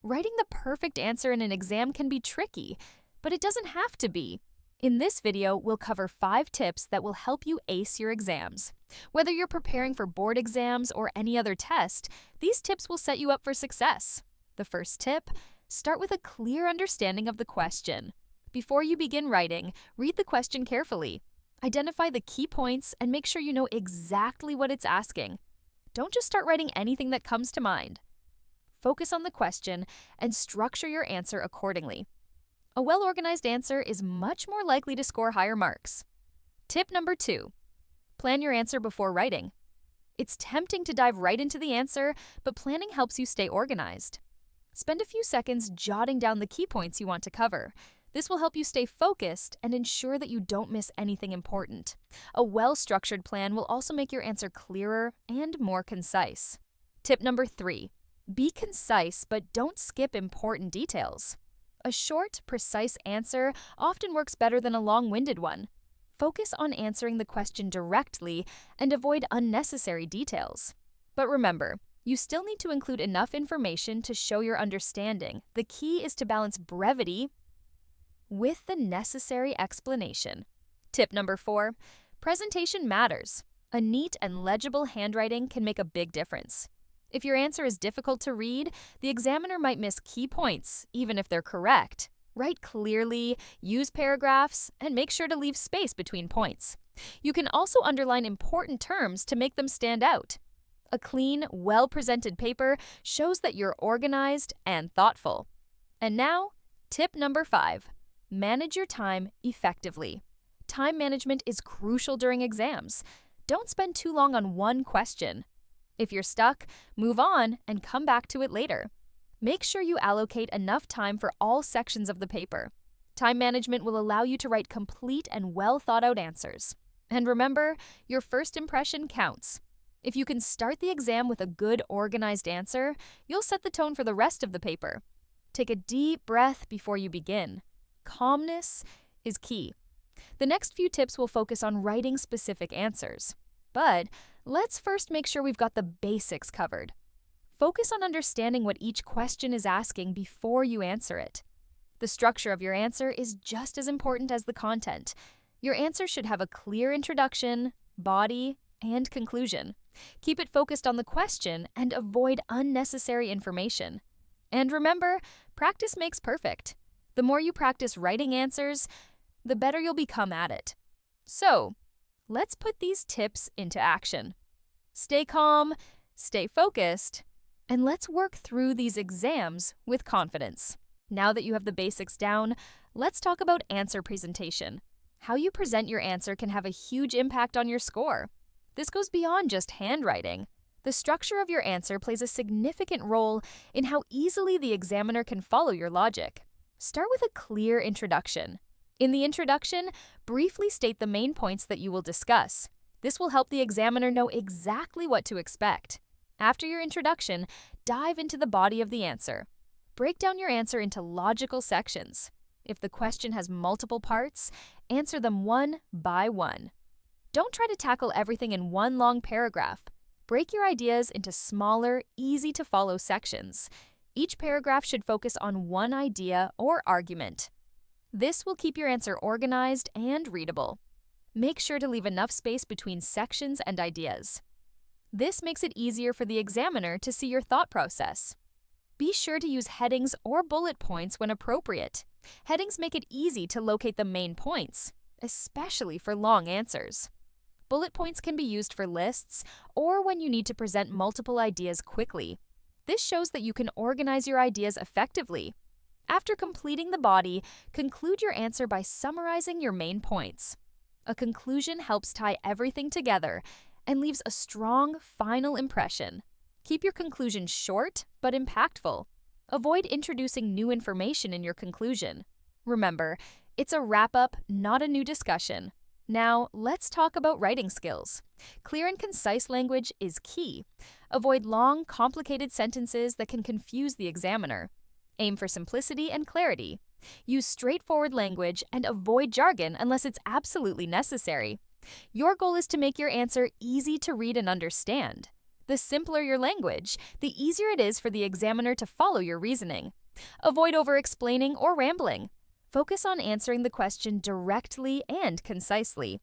Writing the perfect answer in an exam can be tricky, but it doesn't have to be. In this video, we'll cover 5 tips that will help you ace your exams. Whether you're preparing for board exams or any other test, these tips will set you up for success. The first tip: start with a clear understanding of the question. Before you begin writing, read the question carefully. Identify the key points and make sure you know exactly what it's asking. Don't just start writing anything that comes to mind. Focus on the question and structure your answer accordingly. A well-organized answer is much more likely to score higher marks. Tip number 2: plan your answer before writing. It's tempting to dive right into the answer, but planning helps you stay organized. Spend a few seconds jotting down the key points you want to cover. This will help you stay focused and ensure that you don't miss anything important. A well-structured plan will also make your answer clearer and more concise. Tip number 3: be concise, but don't skip important details. A short, precise answer often works better than a long-winded one. Focus on answering the question directly and avoid unnecessary details. But remember, you still need to include enough information to show your understanding. The key is to balance brevity with the necessary explanation. Tip number 4: presentation matters. A neat and legible handwriting can make a big difference. If your answer is difficult to read, the examiner might miss key points, even if they're correct. Write clearly, use paragraphs, and make sure to leave space between points. You can also underline important terms to make them stand out. A clean, well-presented paper shows that you're organized and thoughtful. And now, tip number 5: manage your time effectively. Time management is crucial during exams. Don't spend too long on one question. If you're stuck, move on and come back to it later. Make sure you allocate enough time for all sections of the paper. Time management will allow you to write complete and well-thought-out answers. And remember, your first impression counts. If you can start the exam with a good, organized answer, you'll set the tone for the rest of the paper. Take a deep breath before you begin. Calmness is key. The next few tips will focus on writing specific answers. But let's first make sure we've got the basics covered. Focus on understanding what each question is asking before you answer it. The structure of your answer is just as important as the content. Your answer should have a clear introduction, body, and conclusion. Keep it focused on the question and avoid unnecessary information. And remember, practice makes perfect. The more you practice writing answers, the better you'll become at it. So, let's put these tips into action. Stay calm, stay focused, and let's work through these exams with confidence. Now that you have the basics down, let's talk about answer presentation. How you present your answer can have a huge impact on your score. This goes beyond just handwriting. The structure of your answer plays a significant role in how easily the examiner can follow your logic. Start with a clear introduction. In the introduction, briefly state the main points that you will discuss. This will help the examiner know exactly what to expect. After your introduction, dive into the body of the answer. Break down your answer into logical sections. If the question has multiple parts, answer them one by one. Don't try to tackle everything in one long paragraph. Break your ideas into smaller, easy-to-follow sections. Each paragraph should focus on one idea or argument. This will keep your answer organized and readable. Make sure to leave enough space between sections and ideas. This makes it easier for the examiner to see your thought process. Be sure to use headings or bullet points when appropriate. Headings make it easy to locate the main points, especially for long answers. Bullet points can be used for lists or when you need to present multiple ideas quickly. This shows that you can organize your ideas effectively. After completing the body, conclude your answer by summarizing your main points. A conclusion helps tie everything together and leaves a strong final impression. Keep your conclusion short but impactful. Avoid introducing new information in your conclusion. Remember, it's a wrap-up, not a new discussion. Now, let's talk about writing skills. Clear and concise language is key. Avoid long, complicated sentences that can confuse the examiner. Aim for simplicity and clarity. Use straightforward language and avoid jargon unless it's absolutely necessary. Your goal is to make your answer easy to read and understand. The simpler your language, the easier it is for the examiner to follow your reasoning. Avoid over-explaining or rambling. Focus on answering the question directly and concisely.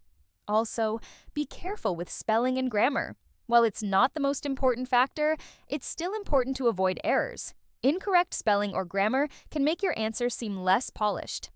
Also, be careful with spelling and grammar. While it's not the most important factor, it's still important to avoid errors. Incorrect spelling or grammar can make your answer seem less polished.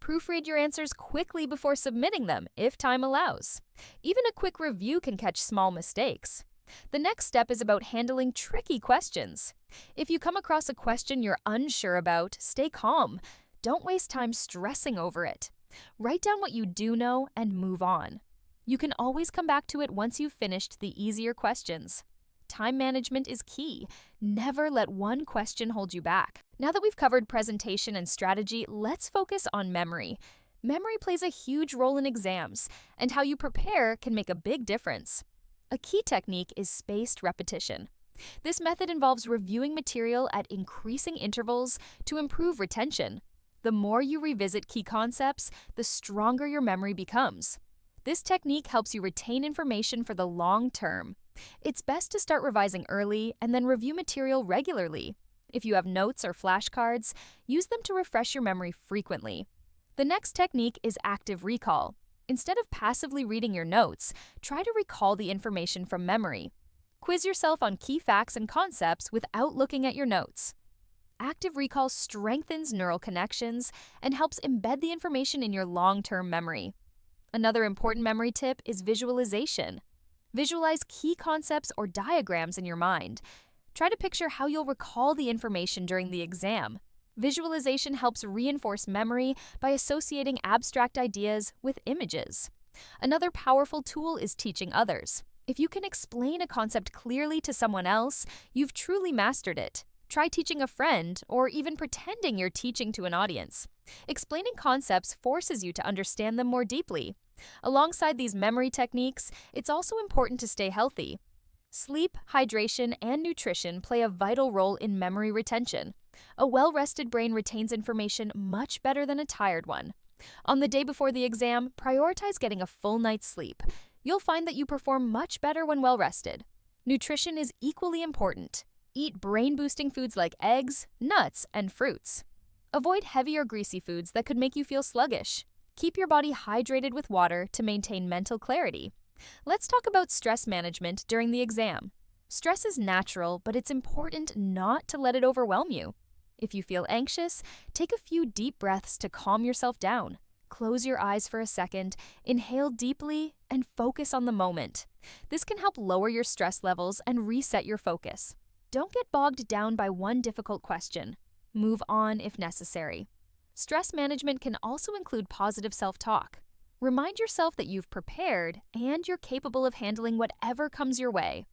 Proofread your answers quickly before submitting them, if time allows. Even a quick review can catch small mistakes. The next step is about handling tricky questions. If you come across a question you're unsure about, stay calm. Don't waste time stressing over it. Write down what you do know and move on. You can always come back to it once you've finished the easier questions. Time management is key. Never let one question hold you back. Now that we've covered presentation and strategy, let's focus on memory. Memory plays a huge role in exams, and how you prepare can make a big difference. A key technique is spaced repetition. This method involves reviewing material at increasing intervals to improve retention. The more you revisit key concepts, the stronger your memory becomes. This technique helps you retain information for the long term. It's best to start revising early and then review material regularly. If you have notes or flashcards, use them to refresh your memory frequently. The next technique is active recall. Instead of passively reading your notes, try to recall the information from memory. Quiz yourself on key facts and concepts without looking at your notes. Active recall strengthens neural connections and helps embed the information in your long-term memory. Another important memory tip is visualization. Visualize key concepts or diagrams in your mind. Try to picture how you'll recall the information during the exam. Visualization helps reinforce memory by associating abstract ideas with images. Another powerful tool is teaching others. If you can explain a concept clearly to someone else, you've truly mastered it. Try teaching a friend or even pretending you're teaching to an audience. Explaining concepts forces you to understand them more deeply. Alongside these memory techniques, it's also important to stay healthy. Sleep, hydration, and nutrition play a vital role in memory retention. A well-rested brain retains information much better than a tired one. On the day before the exam, prioritize getting a full night's sleep. You'll find that you perform much better when well-rested. Nutrition is equally important. Eat brain-boosting foods like eggs, nuts, and fruits. Avoid heavy or greasy foods that could make you feel sluggish. Keep your body hydrated with water to maintain mental clarity. Let's talk about stress management during the exam. Stress is natural, but it's important not to let it overwhelm you. If you feel anxious, take a few deep breaths to calm yourself down. Close your eyes for a second, inhale deeply, and focus on the moment. This can help lower your stress levels and reset your focus. Don't get bogged down by one difficult question. Move on if necessary. Stress management can also include positive self-talk. Remind yourself that you've prepared and you're capable of handling whatever comes your way.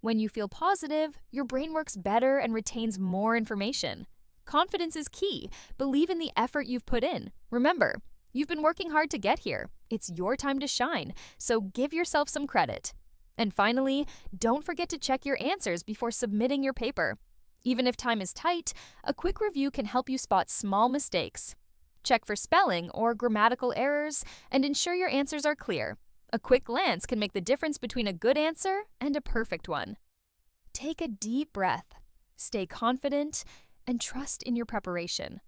When you feel positive, your brain works better and retains more information. Confidence is key. Believe in the effort you've put in. Remember, you've been working hard to get here. It's your time to shine, so give yourself some credit. And finally, don't forget to check your answers before submitting your paper. Even if time is tight, a quick review can help you spot small mistakes. Check for spelling or grammatical errors and ensure your answers are clear. A quick glance can make the difference between a good answer and a perfect one. Take a deep breath, stay confident, and trust in your preparation.